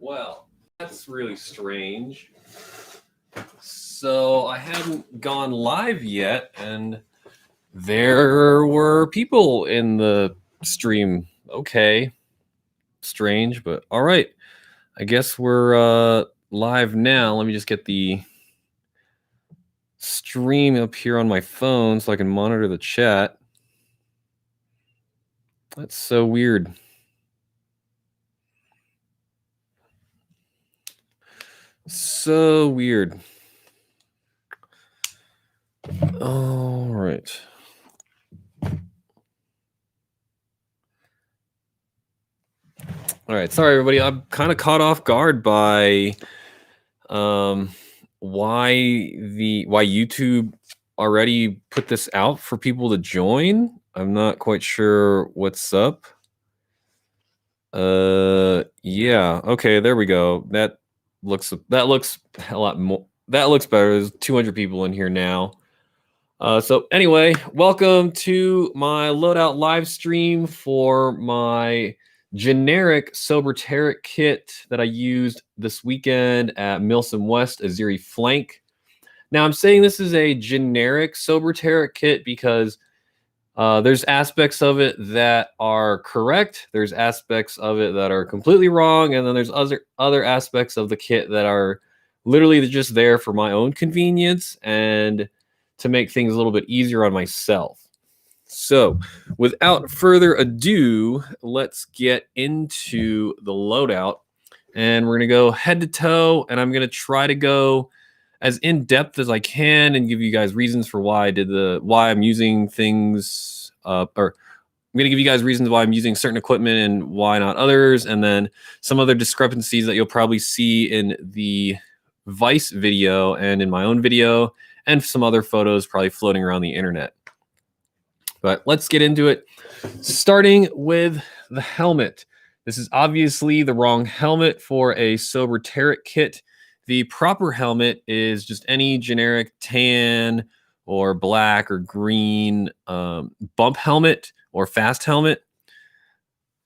Well, that's really strange. So I hadn't gone live yet, and there were people in the stream. Okay. Strange, but all right. I guess we're live now. Let me just get the stream up here on my phone so I can monitor the chat. That's so weird. So weird. All right. All right. Sorry, everybody. I'm kind of caught off guard by why YouTube already put this out for people to join. I'm not quite sure what's up. Yeah. Okay, there we go. That looks a lot more. That looks better. There's 200 people in here now. So anyway, welcome to my Loadout live stream for my generic SOBR Terek kit that I used this weekend at Milsim West Azeri Flank. Now I'm saying this is a generic SOBR Terek kit because there's aspects of it that are correct, there's aspects of it that are completely wrong, and then there's other aspects of the kit that are literally just there for my own convenience and to make things a little bit easier on myself. So without further ado, let's get into the loadout, and we're gonna go head to toe, and I'm gonna try to go as in depth as I can and give you guys reasons for why I'm using things, or I'm gonna give you guys reasons why I'm using certain equipment and why not others, and then some other discrepancies that you'll probably see in the Vice video and in my own video, and some other photos probably floating around the internet. But let's get into it. Starting with the helmet. This is obviously the wrong helmet for a SOBR Terek kit. The proper helmet is just any generic tan or black or green bump helmet or fast helmet.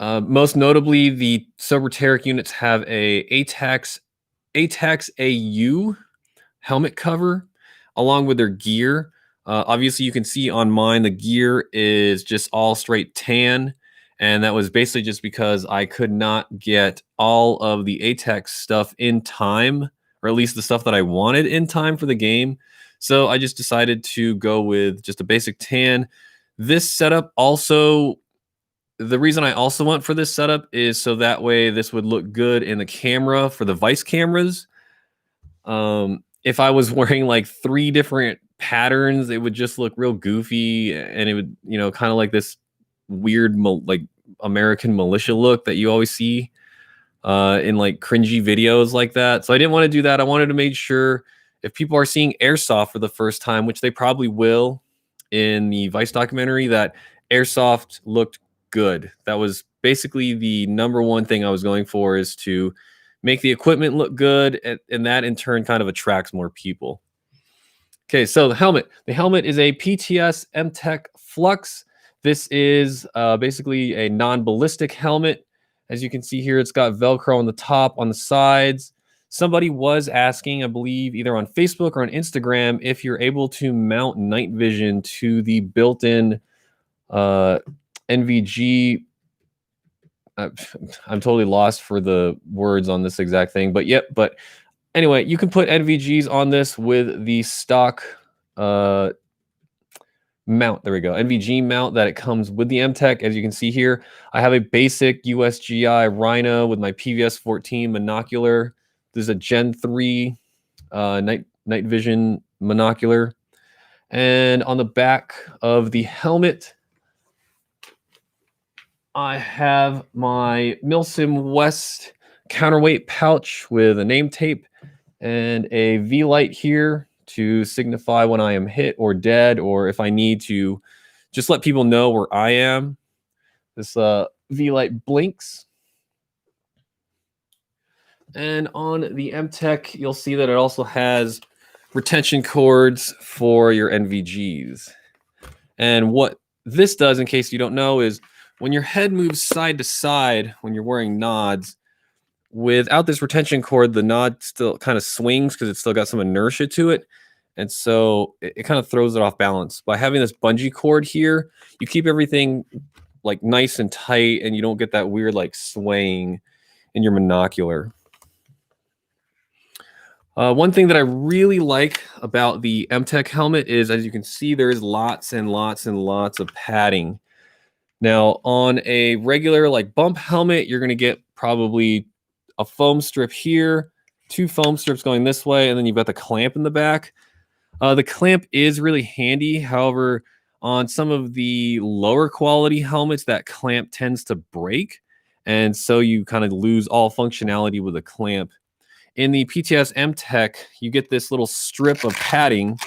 Most notably, the SOBR Terek units have a ATAX AU helmet cover along with their gear. Obviously, you can see on mine, the gear is just all straight tan. And that was basically just because I could not get all of the ATAX stuff in time, or at least the stuff that I wanted in time for the game. So I just decided to go with just a basic tan. This setup also, the reason I also went for this setup is so that way this would look good in the camera for the Vice cameras. If I was wearing like 3 different patterns, it would just look real goofy, and it would, kind of like this weird like American militia look that you always see in like cringy videos like that. So I didn't want to do that. I wanted to make sure if people are seeing airsoft for the first time, which they probably will in the Vice documentary, that airsoft looked good. That was basically the number one thing I was going for, is to make the equipment look good, and that in turn kind of attracts more people. Okay, so the helmet. The helmet is a PTS MTech Flux. This is basically a non-ballistic helmet. As you can see here, it's got Velcro on the top, on the sides. Somebody was asking, I believe, either on Facebook or on Instagram, if you're able to mount night vision to the built-in NVG. I'm totally lost for the words on this exact thing, but yep. But anyway, you can put NVGs on this with the stock mount. There we go. NVG mount that it comes with the MTech. As you can see here, I have a basic USGI Rhino with my PVS 14 monocular. This is a Gen 3 night vision monocular. And on the back of the helmet, I have my Milsim West counterweight pouch with a name tape and a V-light here to signify when I am hit or dead, or if I need to just let people know where I am. This V-light blinks. And on the MTech, you'll see that it also has retention cords for your NVGs. And what this does, in case you don't know, is when your head moves side to side when you're wearing nods, without this retention cord, the nod still kind of swings because it's still got some inertia to it. And so it kind of throws it off balance. By having this bungee cord here, you keep everything like nice and tight, and you don't get that weird like swaying in your monocular. One thing that I really like about the MTech helmet is, as you can see, there's lots and lots and lots of padding. Now, on a regular like bump helmet, you're going to get probably a foam strip here, 2 foam strips going this way, and then you've got the clamp in the back. The clamp is really handy. However, on some of the lower quality helmets, that clamp tends to break. And so you kind of lose all functionality with a clamp. In the PTS MTech, you get this little strip of padding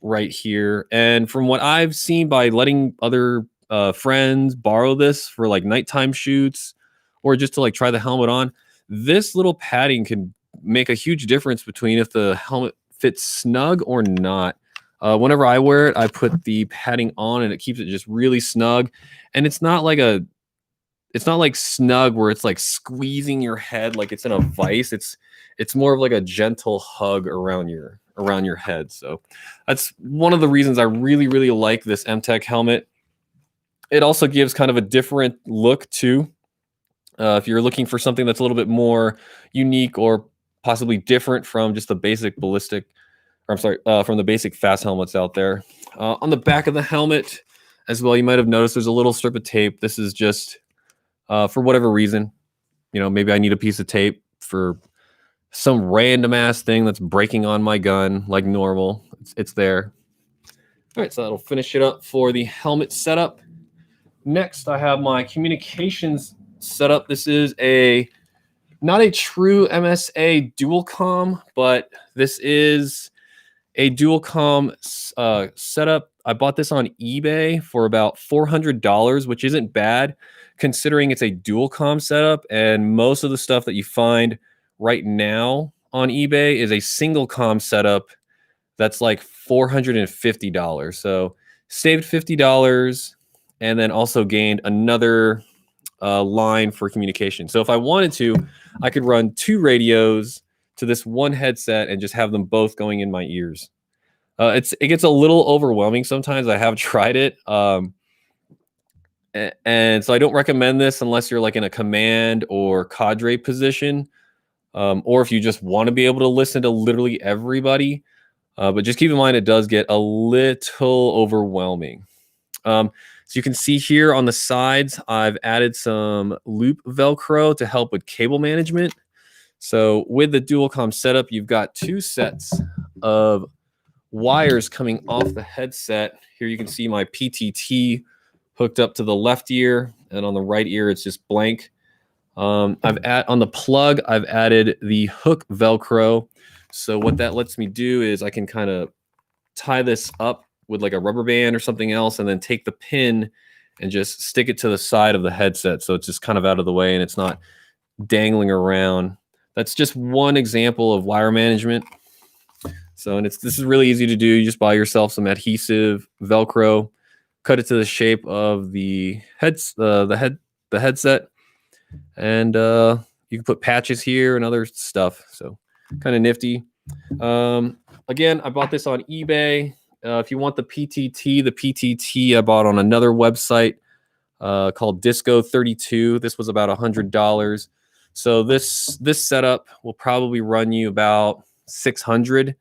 right here. And from what I've seen by letting other friends borrow this for like nighttime shoots or just to like try the helmet on, this little padding can make a huge difference between if the helmet fits snug or not. Whenever I wear it, I put the padding on and it keeps it just really snug. And it's not like snug where it's like squeezing your head like it's in a vice. It's more of like a gentle hug around your head. So that's one of the reasons I really, really like this MTech helmet. It also gives kind of a different look too. If you're looking for something that's a little bit more unique or possibly different from just the basic ballistic, or I'm sorry, from the basic fast helmets out there. On the back of the helmet as well, you might have noticed there's a little strip of tape. This is just for whatever reason, maybe I need a piece of tape for some random ass thing that's breaking on my gun like normal. It's there. All right, so that'll finish it up for the helmet setup. Next, I have my communications setup. This is not a true MSA dual comm, but this is a dual comm setup. I bought this on eBay for about $400, which isn't bad considering it's a dual comm setup. And most of the stuff that you find right now on eBay is a single comm setup that's like $450. So saved $50 and then also gained another line for communication. So if I wanted to, I could run 2 radios to this one headset and just have them both going in my ears. It gets a little overwhelming sometimes. I have tried it. And so I don't recommend this unless you're like in a command or cadre position, or if you just want to be able to listen to literally everybody. But just keep in mind, it does get a little overwhelming. So you can see here on the sides, I've added some loop Velcro to help with cable management. So with the dual comm setup, you've got 2 sets of wires coming off the headset. Here you can see my PTT hooked up to the left ear, and on the right ear, it's just blank. On the plug, I've added the hook Velcro. So what that lets me do is I can kind of tie this up with like a rubber band or something else, and then take the pin and just stick it to the side of the headset. So it's just kind of out of the way and it's not dangling around. That's just one example of wire management. So, and this is really easy to do. You just buy yourself some adhesive Velcro, cut it to the shape of the headset, and you can put patches here and other stuff. So kind of nifty. Again, I bought this on eBay. If you want the PTT I bought on another website called Disco 32. This was about $100. So this setup will probably run you about $600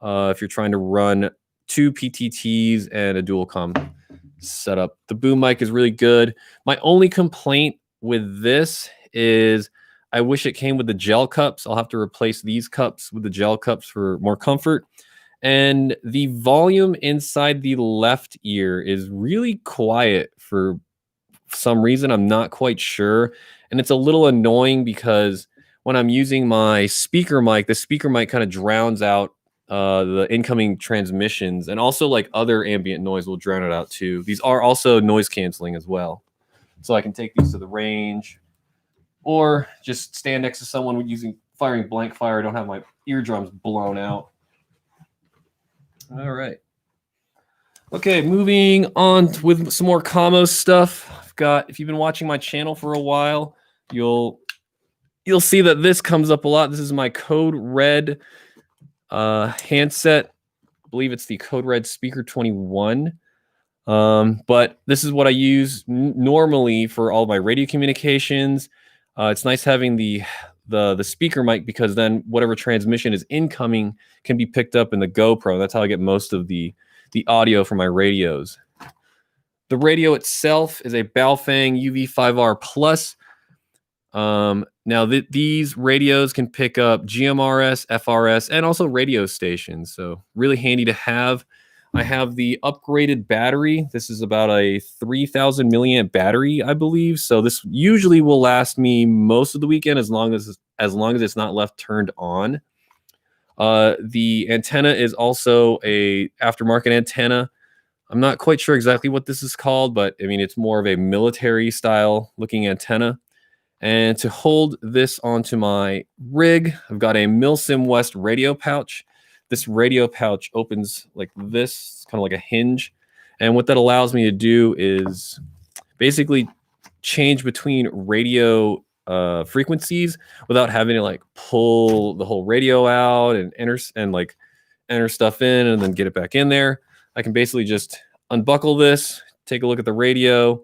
if you're trying to run 2 PTTs and a dual comm setup. The boom mic is really good. My only complaint with this is I wish it came with the gel cups. I'll have to replace these cups with the gel cups for more comfort. And the volume inside the left ear is really quiet for some reason. I'm not quite sure. And it's a little annoying because when I'm using my speaker mic, the speaker mic kind of drowns out the incoming transmissions, and also like other ambient noise will drown it out too. These are also noise canceling as well. So I can take these to the range or just stand next to someone firing blank fire. I don't have my eardrums blown out. All right. Okay, moving on with some more commo stuff. If you've been watching my channel for a while, you'll you'll see that this comes up a lot. This is my Code Red handset. I believe it's the Code Red Speaker 21. But this is what I use normally for all my radio communications. It's nice having the speaker mic, because then whatever transmission is incoming can be picked up in the GoPro. That's how I get most of the audio from my radios. The radio itself is a Baofeng UV5R Plus. Now these radios can pick up GMRS, FRS, and also radio stations. So really handy to have. I have the upgraded battery. This is about a 3,000 milliamp battery, I believe. So this usually will last me most of the weekend, as long as it's not left turned on. The antenna is also a aftermarket antenna. I'm not quite sure exactly what this is called, but I mean, it's more of a military style looking antenna. And to hold this onto my rig, I've got a Milsim West radio pouch. This radio pouch opens like this. It's kind of like a hinge. And what that allows me to do is basically change between radio frequencies without having to like pull the whole radio out and enter stuff in and then get it back in there. I can basically just unbuckle this, take a look at the radio,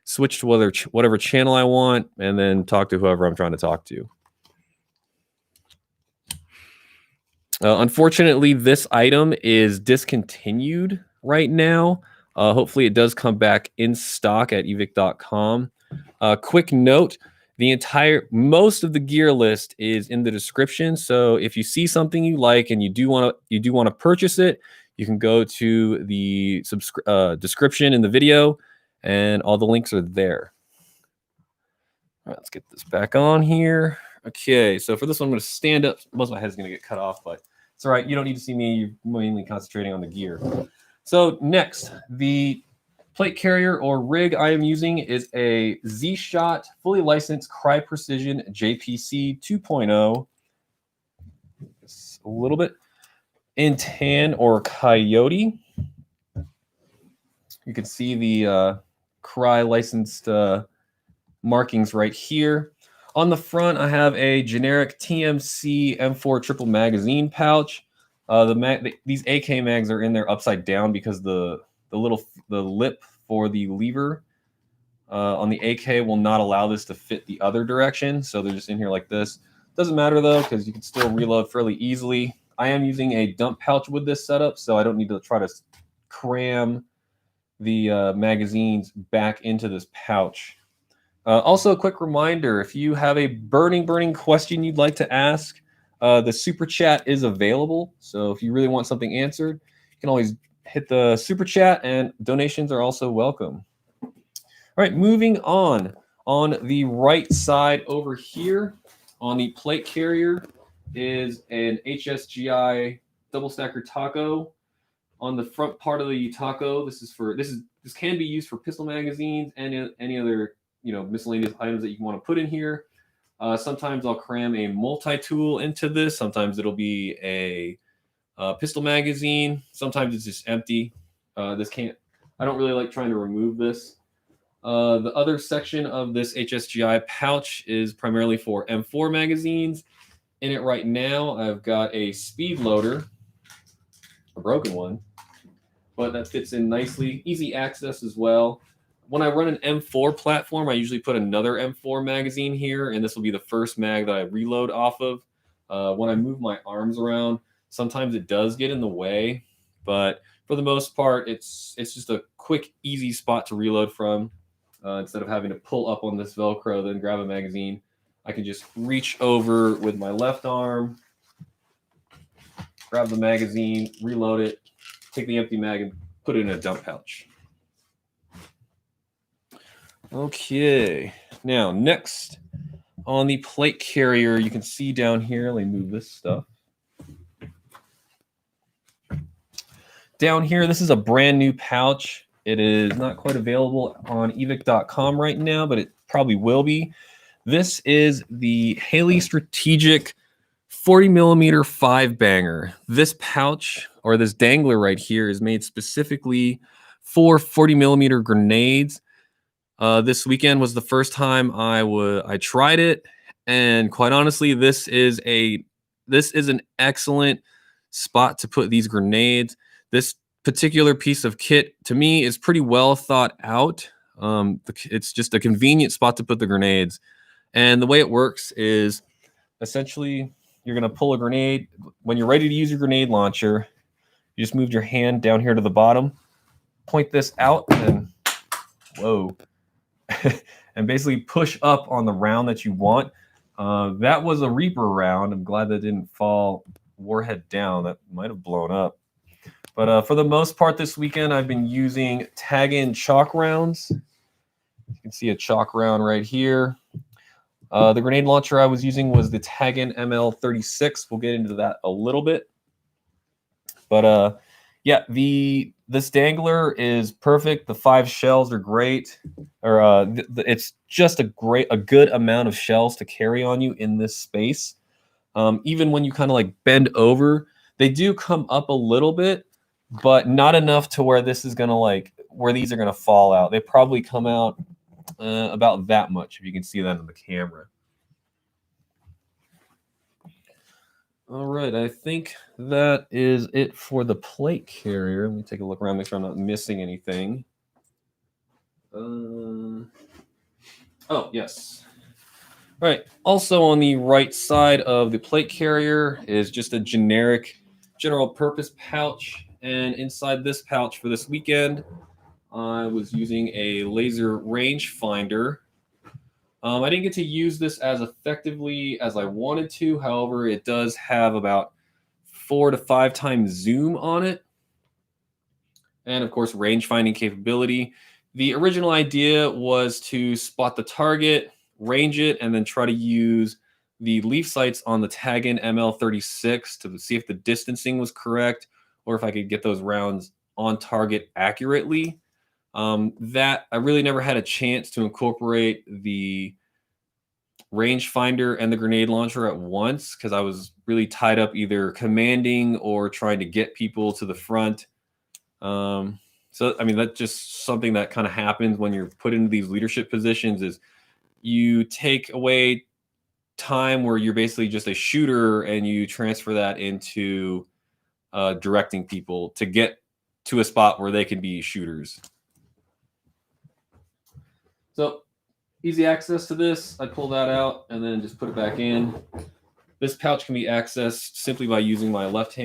switch to whatever channel I want, and then talk to whoever I'm trying to talk to. Unfortunately, this item is discontinued right now. Hopefully it does come back in stock at evic.com. Quick note, most of the gear list is in the description. So if you see something you like and you do want to purchase it, you can go to the description in the video, and all the links are there. All right, let's get this back on here. Okay, so for this one, I'm going to stand up. Most of my head's going to get cut off, but it's all right. You don't need to see me. You're mainly concentrating on the gear. So next, the plate carrier or rig I am using is a Z-Shot fully licensed CRYE Precision JPC 2.0. Just a little bit in tan or coyote. You can see the CRYE licensed markings right here. On the front, I have a generic TMC M4 triple magazine pouch. These AK mags are in there upside down because the lip for the lever on the AK will not allow this to fit the other direction, so they're just in here like this. Doesn't matter though, because you can still reload fairly easily. I am using a dump pouch with this setup, so I don't need to try to cram the magazines back into this pouch. Also, a quick reminder, if you have a burning question you'd like to ask, the super chat is available. So if you really want something answered, you can always hit the super chat, and donations are also welcome. All right, moving on. On the right side over here, on the plate carrier, is an HSGI double stacker taco. On the front part of the taco, this can be used for pistol magazines and any other miscellaneous items that you want to put in here. Sometimes I'll cram a multi-tool into this. Sometimes it'll be a pistol magazine. Sometimes it's just empty. I don't really like trying to remove this. The other section of this HSGI pouch is primarily for M4 magazines. In it right now, I've got a speed loader, a broken one, but that fits in nicely. Easy access as well. When I run an M4 platform, I usually put another M4 magazine here, and this will be the first mag that I reload off of. When I move my arms around, sometimes it does get in the way, but for the most part, it's just a quick, easy spot to reload from. Instead of having to pull up on this Velcro, then grab a magazine, I can just reach over with my left arm, grab the magazine, reload it, take the empty mag, and put it in a dump pouch. Okay, now next on the plate carrier, you can see down here, let me move this stuff. Down here, this is a brand new pouch. It is not quite available on evic.com right now, but it probably will be. This is the Haley Strategic 40mm 5-banger. This pouch, or this dangler right here, is made specifically for 40mm grenades. This weekend was the first time I tried it, And quite honestly, this is an excellent spot to put these grenades. This particular piece of kit to me is pretty well thought out. It's just a convenient spot to put the grenades. And the way it works is essentially you're going to pull a grenade. When you're ready to use your grenade launcher, you just move your hand down here to the bottom, point this out, and whoa, and basically push up on the round that you want. That was a Reaper round. I'm glad that didn't fall warhead down. That might have blown up. But for the most part this weekend, I've been using tag-in chalk rounds. You can see a chalk round right here. The grenade launcher I was using was the tag-in ML36. We'll get into that a little bit. But yeah, this dangler is perfect. The 5 shells are great. It's just a good amount of shells to carry on you in this space. Even when you kind of like bend over, they do come up a little bit, but not enough to where this is gonna where these are gonna fall out. They probably come out about that much, if you can see that on the camera. All right, I think that is it for the plate carrier. Let me take a look around, make sure I'm not missing anything. Oh, yes. All right, also on the right side of the plate carrier is just a generic general purpose pouch. And inside this pouch for this weekend, I was using a laser rangefinder. I didn't get to use this as effectively as I wanted to. However, it does have about 4 to 5 times zoom on it. And of course, range finding capability. The original idea was to spot the target, range it, and then try to use the leaf sights on the tag-in ML36 to see if the distancing was correct or if I could get those rounds on target accurately. That I really never had a chance to incorporate the rangefinder and the grenade launcher at once because I was really tied up either commanding or trying to get people to the front. So, I mean, that's just something that kind of happens when you're put into these leadership positions is you take away time where you're basically just a shooter and you transfer that into directing people to get to a spot where they can be shooters. So easy access to this. I pull that out and then just put it back in. This pouch can be accessed simply by using my left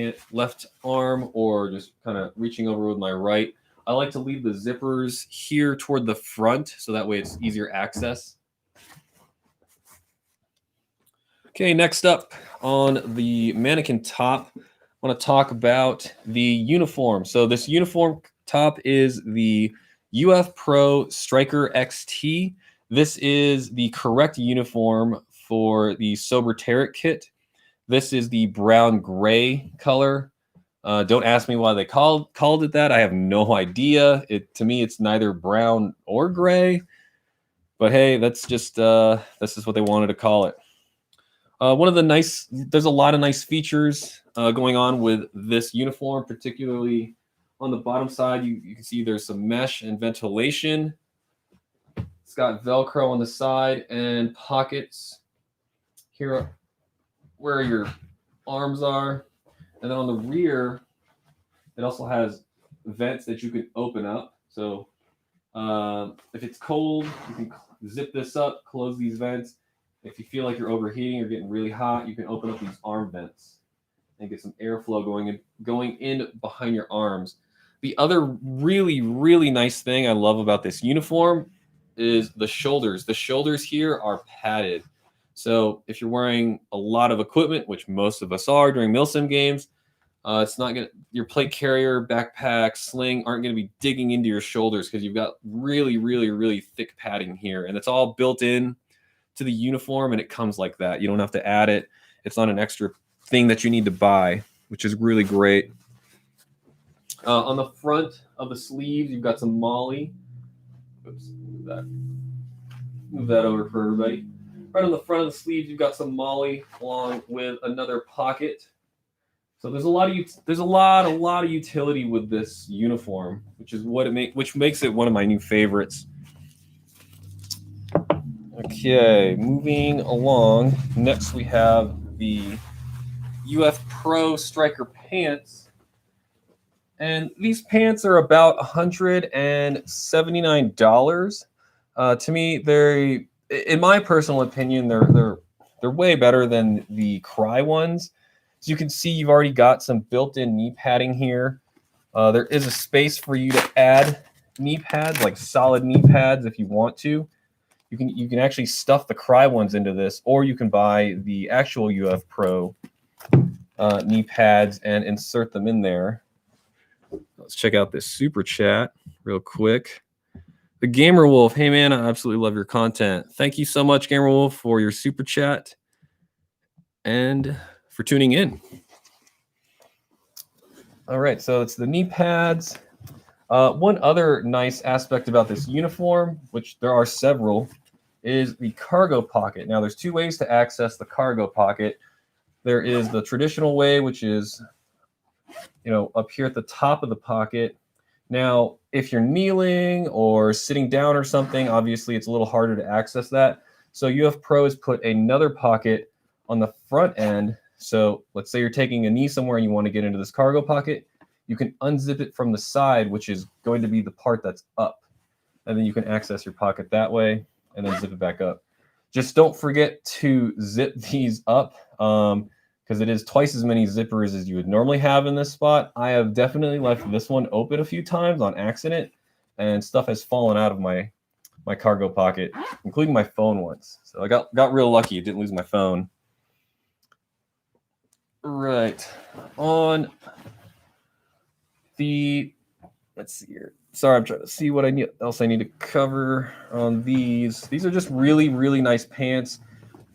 arm or just kind of reaching over with my right. I like to leave the zippers here toward the front so that way it's easier access. Okay, next up on the mannequin top, I want to talk about the uniform. So this uniform top is the IPRO Striker XT. This is the correct uniform for the SOBR Terek kit. This is the brown gray color. Don't ask me why they called it that. I have no idea. To me, it's neither brown or gray. But hey, that's just what they wanted to call it. There's a lot of nice features going on with this uniform, particularly on the bottom side. You can see there's some mesh and ventilation. It's got Velcro on the side and pockets here where your arms are. And then on the rear, it also has vents that you can open up. So if it's cold, you can zip this up, close these vents. If you feel like you're overheating or getting really hot, you can open up these arm vents and get some airflow going in behind your arms. The other really, really nice thing I love about this uniform is the shoulders. The shoulders here are padded. So if you're wearing a lot of equipment, which most of us are during Milsim games, it's not gonna, your plate carrier, backpack, sling aren't gonna be digging into your shoulders because you've got really, really, really thick padding here, and it's all built in to the uniform, and it comes like that. You don't have to add it. It's not an extra thing that you need to buy, which is really great. On the front of the sleeves, you've got some molly. Oops, move that over for everybody. Right on the front of the sleeves, you've got some molly along with another pocket. So there's a lot of utility with this uniform, which is which makes it one of my new favorites. Okay, moving along. Next, we have the IPRO Striker pants. And these pants are about $179. To me, they're, in my personal opinion, they're way better than the CRYE ones. As you can see, you've already got some built-in knee padding here. There is a space for you to add knee pads, like solid knee pads, if you want to. You can actually stuff the CRYE ones into this, or you can buy the actual IPRO knee pads and insert them in there. Let's check out this super chat real quick. The Gamer Wolf, hey man, I absolutely love your content. Thank you so much, Gamer Wolf, for your super chat and for tuning in. All right, so it's the knee pads. One other nice aspect about this uniform, which there are several, is the cargo pocket. Now, there's two ways to access the cargo pocket. There is the traditional way, which is, up here at the top of the pocket. Now, if you're kneeling or sitting down or something, obviously it's a little harder to access that. So IPRO has put another pocket on the front end. So let's say you're taking a knee somewhere and you want to get into this cargo pocket. You can unzip it from the side, which is going to be the part that's up. And then you can access your pocket that way and then zip it back up. Just don't forget to zip these up because it is twice as many zippers as you would normally have in this spot. I have definitely left this one open a few times on accident, and stuff has fallen out of my cargo pocket, including my phone once. So I got real lucky. Didn't lose my phone. Right. On the, let's see here. Sorry, I'm trying to see what else I need to cover on these. These are just really, really nice pants.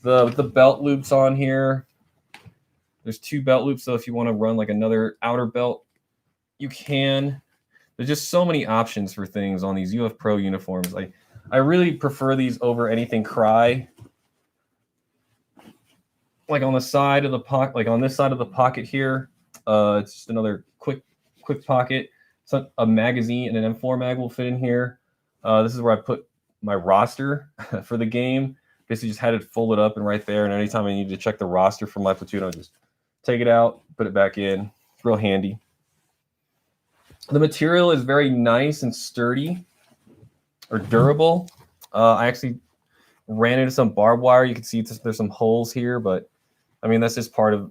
The belt loops on here. There's two belt loops, so if you want to run like another outer belt, you can. There's just so many options for things on these IPRO uniforms. I really prefer these over anything CRYE. Like on the side of the pocket, like on this side of the pocket here, it's just another quick pocket. So a magazine and an M4 mag will fit in here. This is where I put my roster for the game. Basically just had it folded up and right there. And anytime I need to check the roster for my platoon, I'll just take it out, put it back in. It's real handy. The material is very nice and sturdy or durable. I actually ran into some barbed wire. You can see there's some holes here, but I mean, that's just part of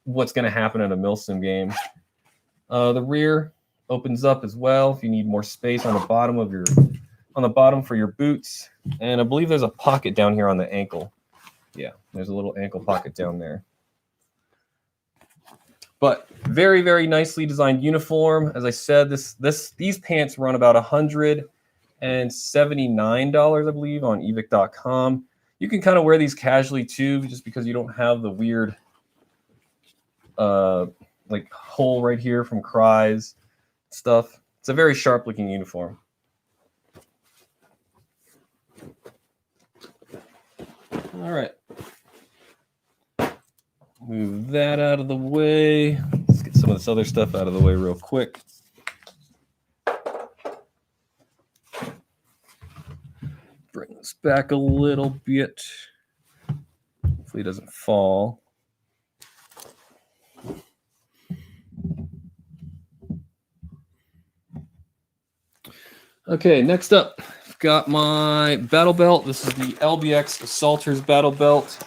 what's going to happen in a Milsim game. The rear opens up as well if you need more space on the bottom for your boots. And I believe there's a pocket down here on the ankle. Yeah, there's a little ankle pocket down there. But very, very nicely designed uniform. As I said, these pants run about $179, I believe, on evic.com. You can kind of wear these casually too, just because you don't have the weird like hole right here from CRYE's stuff. It's a very sharp looking uniform. All right. Move that out of the way. Let's get some of this other stuff out of the way real quick. Bring this back a little bit. Hopefully it doesn't fall. Okay, next up, I've got my battle belt. This is the LBX Assaulters battle belt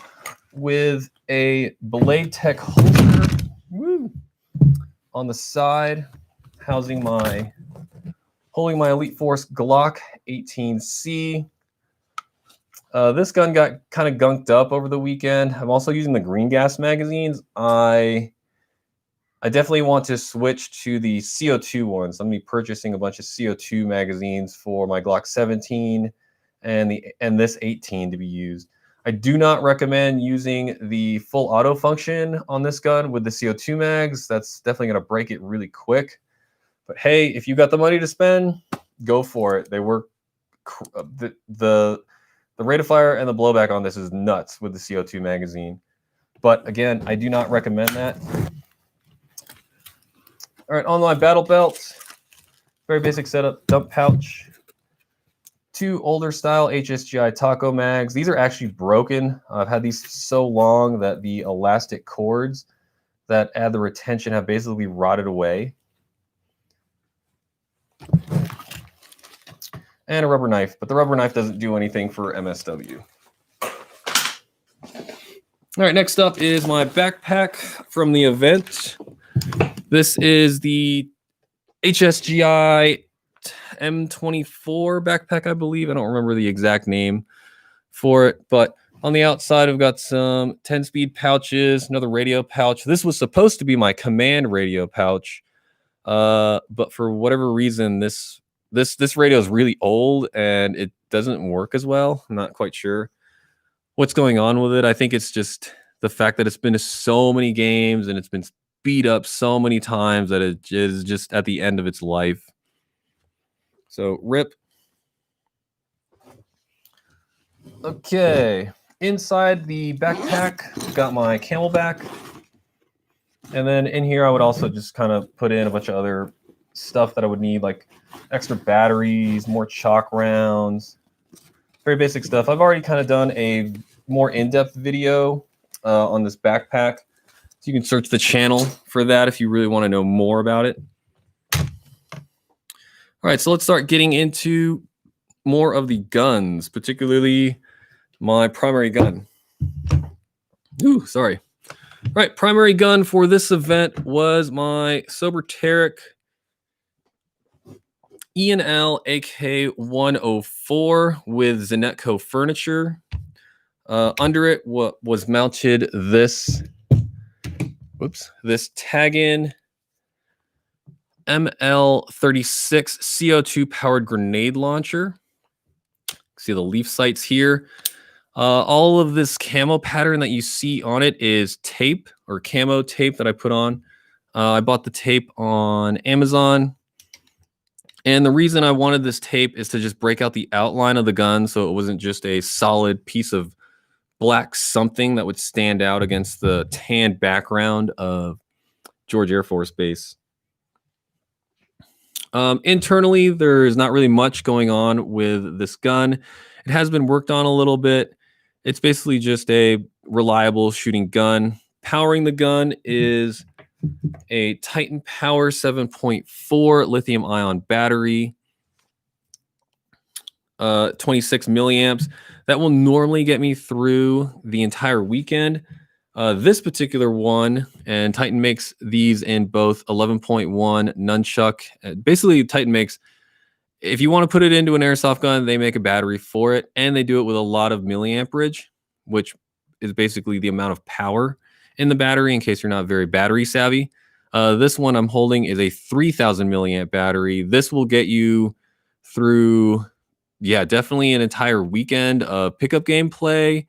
with a Blade Tech holster on the side, holding my Elite Force Glock 18C. This gun got kind of gunked up over the weekend. I'm also using the green gas magazines. I definitely want to switch to the CO2 ones. I'm going to be purchasing a bunch of CO2 magazines for my Glock 17 and this 18 to be used. I do not recommend using the full auto function on this gun with the CO2 mags. That's definitely going to break it really quick. But hey, if you got the money to spend, go for it. They work. The rate of fire and the blowback on this is nuts with the CO2 magazine. But again, I do not recommend that. All right, on my battle belt, very basic setup, dump pouch, two older style HSGI taco mags. These are actually broken. I've had these so long that the elastic cords that add the retention have basically rotted away. And a rubber knife, but the rubber knife doesn't do anything for MSW. All right, next up is my backpack from the event. This is the HSGI M24 backpack, I believe. I don't remember the exact name for it, but on the outside, I've got some 10-speed pouches, another radio pouch. This was supposed to be my command radio pouch, but for whatever reason, this radio is really old and it doesn't work as well. I'm not quite sure what's going on with it. I think it's just the fact that it's been to so many games and it's been beat up so many times that it is just at the end of its life. So rip. Okay, inside the backpack, I've got my Camelback. And then in here, I would also just kind of put in a bunch of other stuff that I would need, like extra batteries, more chalk rounds, very basic stuff. I've already kind of done a more in-depth video on this backpack. So you can search the channel for that if you really want to know more about it. All right, so let's start getting into more of the guns, particularly my primary gun. Ooh, sorry. All right, primary gun for this event was my SOBR Terek E&L AK-104 with Zenetco furniture. Under it was mounted this tag-in ML36 CO2 powered grenade launcher. See the leaf sights here. All of this camo pattern that you see on it is tape or camo tape that I put on. I bought the tape on Amazon. And the reason I wanted this tape is to just break out the outline of the gun so it wasn't just a solid piece of black something that would stand out against the tan background of George Air Force Base. Internally, there's not really much going on with this gun. It has been worked on a little bit. It's basically just a reliable shooting gun. Powering the gun is a Titan Power 7.4 lithium ion battery, 26 milliamps. That will normally get me through the entire weekend. This particular one, and Titan makes these in both 11.1 nunchuck. Basically, Titan makes, if you want to put it into an airsoft gun, they make a battery for it, and they do it with a lot of milliamperage, which is basically the amount of power in the battery, in case you're not very battery savvy. This one I'm holding is a 3,000 milliamp battery. This will get you through, yeah, definitely an entire weekend of pickup gameplay,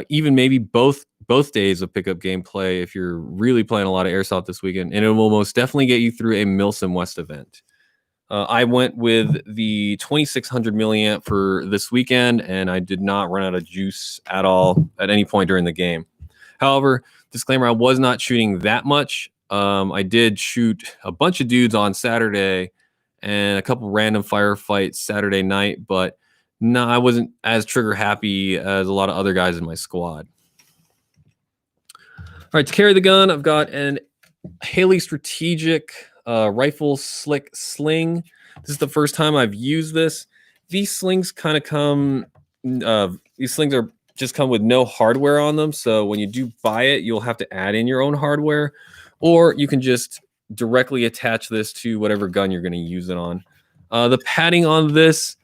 even maybe both days of pickup gameplay if you're really playing a lot of airsoft this weekend, and it will most definitely get you through a Milsim West event. I went with the 2600 milliamp for this weekend, and I did not run out of juice at all at any point during the game. However, disclaimer, I was not shooting that much. I did shoot a bunch of dudes on Saturday and a couple random firefights Saturday night, but no, I wasn't as trigger happy as a lot of other guys in my squad. All right, to carry the gun, I've got an Haley Strategic rifle slick sling. This is the first time I've used this. These slings kind of come, these slings are just come with no hardware on them. So when you do buy it, you'll have to add in your own hardware, or you can just directly attach this to whatever gun you're going to use it on. The padding on this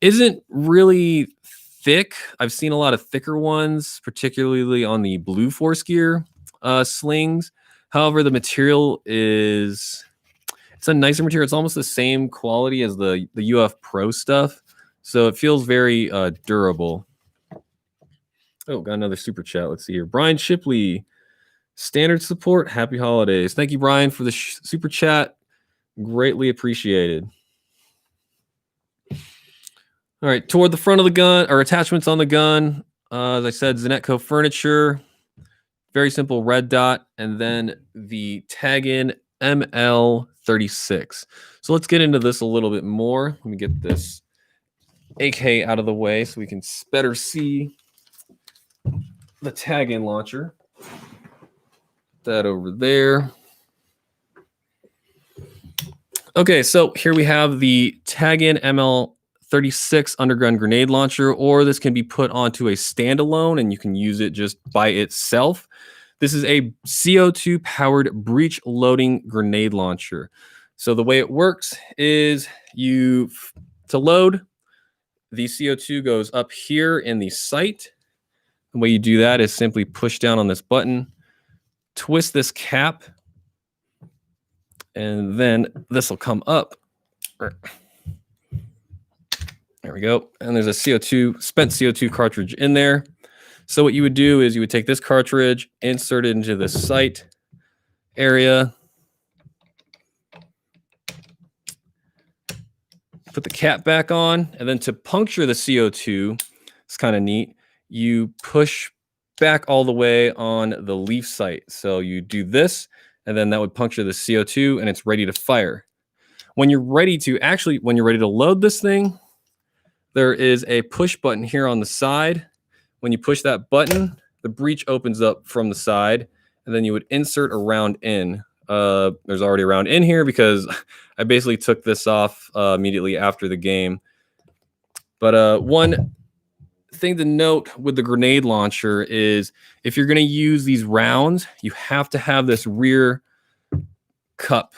isn't really thick. I've seen a lot of thicker ones, particularly on the Blue Force Gear slings. However, the material it's a nicer material. It's almost the same quality as the UF Pro stuff. So it feels very durable. Oh, got another super chat. Let's see here. Brian Shipley, standard support. Happy holidays. Thank you, Brian, for the super chat. Greatly appreciated. All right, toward the front of the gun, or attachments on the gun. As I said, Zenetco furniture. Very simple red dot. And then the tag-in ML36. So let's get into this a little bit more. Let me get this AK out of the way so we can better see the tag-in launcher. That over there. Okay, so here we have the tag-in ML36 underground grenade launcher, or this can be put onto a standalone and you can use it just by itself. This is a CO2 powered breach loading grenade launcher. So the way it works is to load, the CO2 goes up here in the sight. The way you do that is simply push down on this button, twist this cap, and then this will come up. There we go. And there's a spent CO2 cartridge in there. So what you would do is you would take this cartridge, insert it into the sight area, put the cap back on, and then to puncture the CO2, it's kind of neat. You push back all the way on the leaf sight. So you do this, and then that would puncture the CO2, and it's ready to fire. When you're ready to load this thing, there is a push button here on the side. When you push that button, the breech opens up from the side, and then you would insert a round in. There's already a round in here because I basically took this off immediately after the game. But one thing to note with the grenade launcher is if you're going to use these rounds, you have to have this rear cup,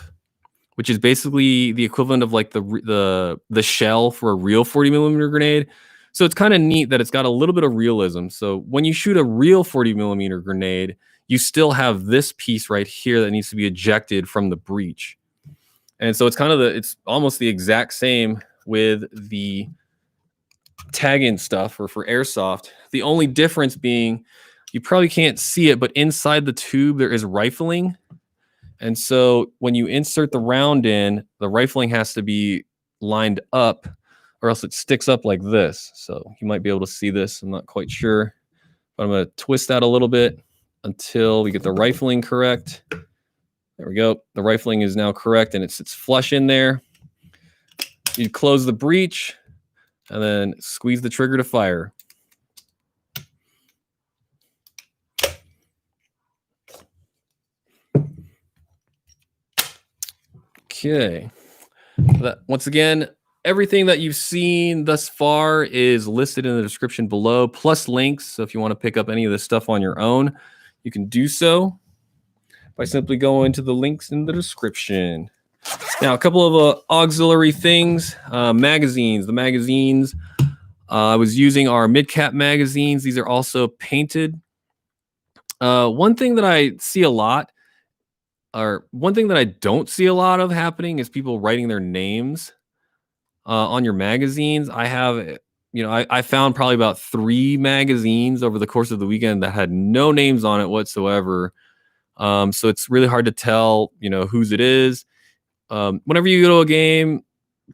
which is basically the equivalent of like the shell for a real 40 millimeter grenade. So it's kind of neat that it's got a little bit of realism. So when you shoot a real 40 millimeter grenade, you still have this piece right here that needs to be ejected from the breech. And so it's almost the exact same with the tag-in stuff or for airsoft. The only difference being you probably can't see it, but inside the tube there is rifling. And so when you insert the round in, the rifling has to be lined up or else it sticks up like this. So you might be able to see this. I'm not quite sure, but I'm going to twist that a little bit until we get the rifling correct. There we go. The rifling is now correct and it sits flush in there. You close the breech and then squeeze the trigger to fire. Okay. Once again, everything that you've seen thus far is listed in the description below, plus links. So if you want to pick up any of this stuff on your own, you can do so by simply going to the links in the description. Now, a couple of auxiliary things. Magazines. The magazines I was using are mid-cap magazines. These are also painted. One thing that I see a lot, or one thing that I don't see a lot of happening, is people writing their names on your magazines. I found probably about 3 magazines over the course of the weekend that had no names on it whatsoever. So it's really hard to tell, whose it is. Whenever you go to a game,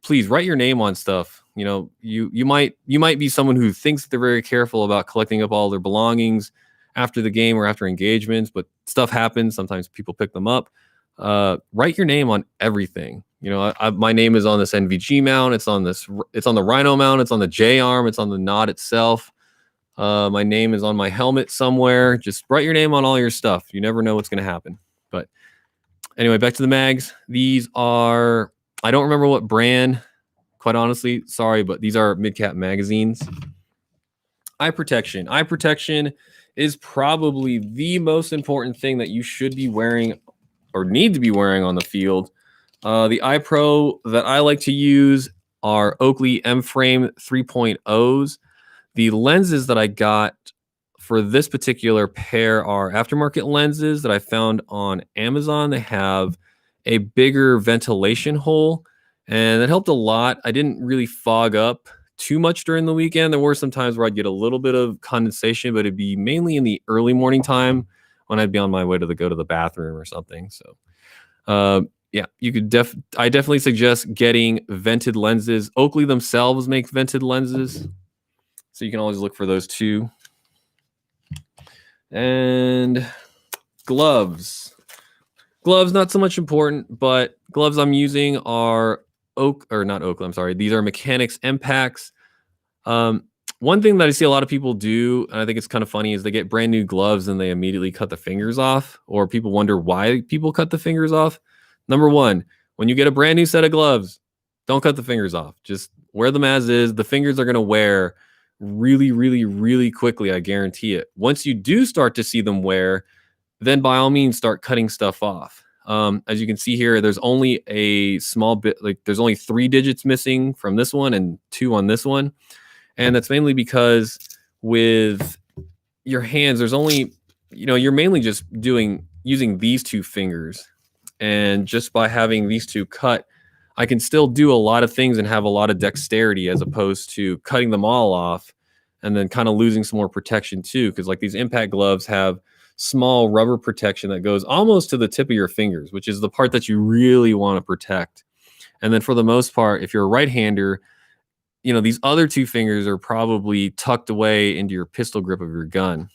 please write your name on stuff. You might be someone who thinks that they're very careful about collecting up all their belongings after the game or after engagements, but stuff happens. Sometimes people pick them up. Write your name on everything. My name is on this NVG mount. It's on the Rhino mount. It's on the J arm. It's on the Nod itself. My name is on my helmet somewhere. Just write your name on all your stuff. You never know what's going to happen. But anyway, back to the mags. These are, I don't remember what brand, quite honestly. Sorry, but these are mid-cap magazines. Eye protection. Eye protection is probably the most important thing that you should be wearing or need to be wearing on the field. The IPRO that I like to use are Oakley M-Frame 3.0s. The lenses that I got for this particular pair are aftermarket lenses that I found on Amazon. They have a bigger ventilation hole, and that helped a lot. I didn't really fog up too much during the weekend. There were some times where I'd get a little bit of condensation, but it'd be mainly in the early morning time when I'd be on my way to go to the bathroom or something. So, yeah, I definitely suggest getting vented lenses. Oakley themselves make vented lenses, so you can always look for those too. And gloves. Gloves, not so much important, but gloves I'm using are these are Mechanics M-Packs. One thing that I see a lot of people do, and I think it's kind of funny, is they get brand new gloves and they immediately cut the fingers off, or people wonder why people cut the fingers off. Number one, when you get a brand new set of gloves, don't cut the fingers off. Just wear them as is. The fingers are going to wear really, really, really quickly. I guarantee it. Once you do start to see them wear, then by all means start cutting stuff off. As you can see here, there's only a small bit, like there's only 3 digits missing from this one and 2 on this one. And that's mainly because with your hands, there's only, you're mainly just using these 2 fingers. And just by having these 2 cut, I can still do a lot of things and have a lot of dexterity, as opposed to cutting them all off and then kind of losing some more protection too. Because like these impact gloves have small rubber protection that goes almost to the tip of your fingers, which is the part that you really want to protect. And then for the most part, if you're a right-hander, these other 2 fingers are probably tucked away into your pistol grip of your gun.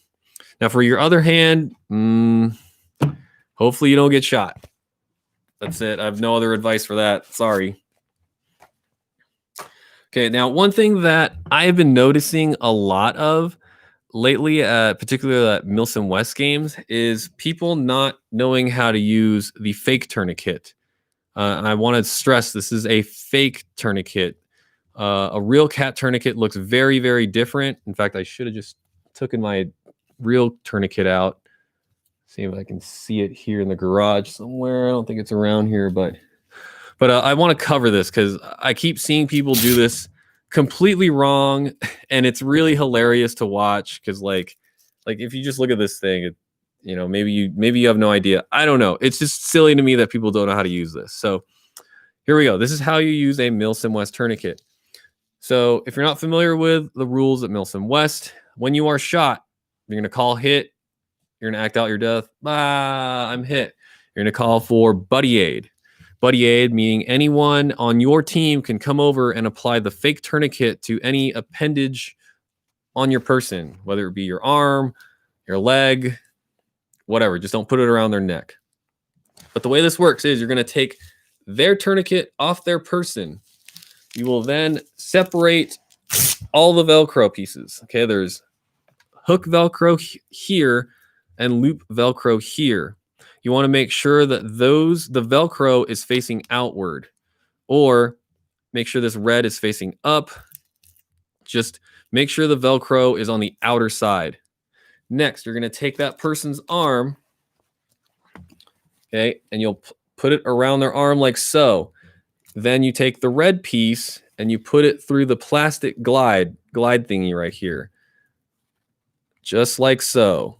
Now for your other hand, hopefully you don't get shot. That's it. I have no other advice for that. Sorry. Okay, now one thing that I've been noticing a lot of lately, particularly at Milsim West games, is people not knowing how to use the fake tourniquet. And I want to stress this is a fake tourniquet. A real cat tourniquet looks very, very different. In fact, I should have just taken my real tourniquet out. See if I can see it here in the garage somewhere. I don't think it's around here, but I want to cover this because I keep seeing people do this completely wrong, and it's really hilarious to watch. Because like if you just look at this thing, maybe you have no idea. I don't know. It's just silly to me that people don't know how to use this. So here we go. This is how you use a Milsim West tourniquet. So if you're not familiar with the rules at Milsim West, when you are shot, you're going to call hit. You're going to act out your death. I'm hit. You're going to call for buddy aid. Buddy aid meaning anyone on your team can come over and apply the fake tourniquet to any appendage on your person, whether it be your arm, your leg, whatever. Just don't put it around their neck. But the way this works is you're going to take their tourniquet off their person. You will then separate all the Velcro pieces. Okay, there's hook Velcro here and loop Velcro here. You want to make sure that the Velcro is facing outward, or make sure this red is facing up. Just make sure the Velcro is on the outer side. Next, you're going to take that person's arm, okay, and you'll put it around their arm like so. Then you take the red piece and you put it through the plastic glide thingy right here. Just like so.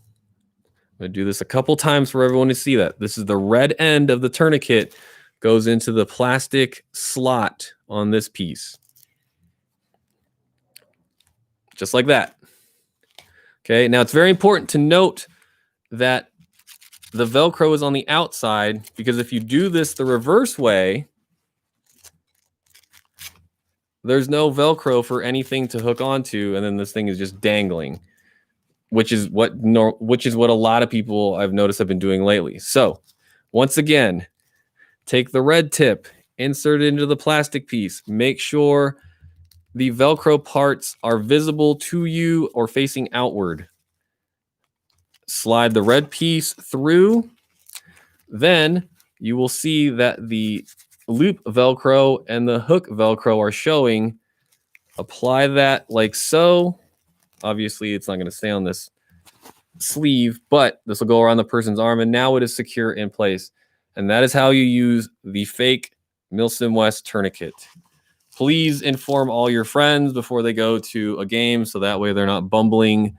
I'm going to do this a couple times for everyone to see that. This is the red end of the tourniquet goes into the plastic slot on this piece. Just like that. Okay, now it's very important to note that the Velcro is on the outside, because if you do this the reverse way, there's no Velcro for anything to hook onto, and then this thing is just dangling, which is what a lot of people I've noticed have been doing lately. So, once again, take the red tip, insert it into the plastic piece, make sure the Velcro parts are visible to you or facing outward. Slide the red piece through, then you will see that the loop Velcro and the hook Velcro are showing. Apply that like so. Obviously, it's not going to stay on this sleeve, but this will go around the person's arm, and now it is secure in place. And that is how you use the fake Milsim West tourniquet. Please inform all your friends before they go to a game, so that way they're not bumbling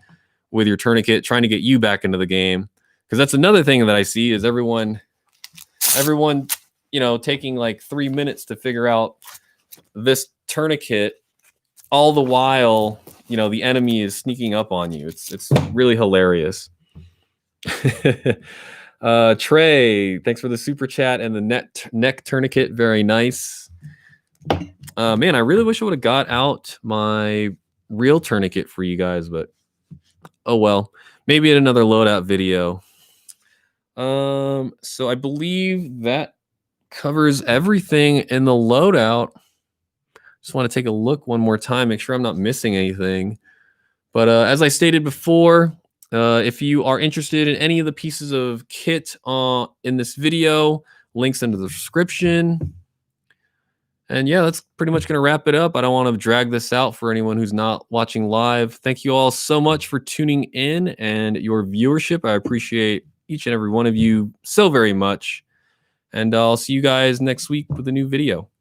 with your tourniquet, trying to get you back into the game. Because that's another thing that I see is everyone, taking like 3 minutes to figure out this tourniquet, all the while, the enemy is sneaking up on you. It's really hilarious. Trey, thanks for the super chat and the neck tourniquet. Very nice. Man, I really wish I would have got out my real tourniquet for you guys, but oh well. Maybe in another loadout video. So I believe that covers everything in the loadout. Just want to take a look one more time, make sure I'm not missing anything. But as I stated before, if you are interested in any of the pieces of kit in this video, links in the description. And yeah, that's pretty much going to wrap it up. I don't want to drag this out for anyone who's not watching live. Thank you all so much for tuning in and your viewership. I appreciate each and every one of you so very much. And I'll see you guys next week with a new video.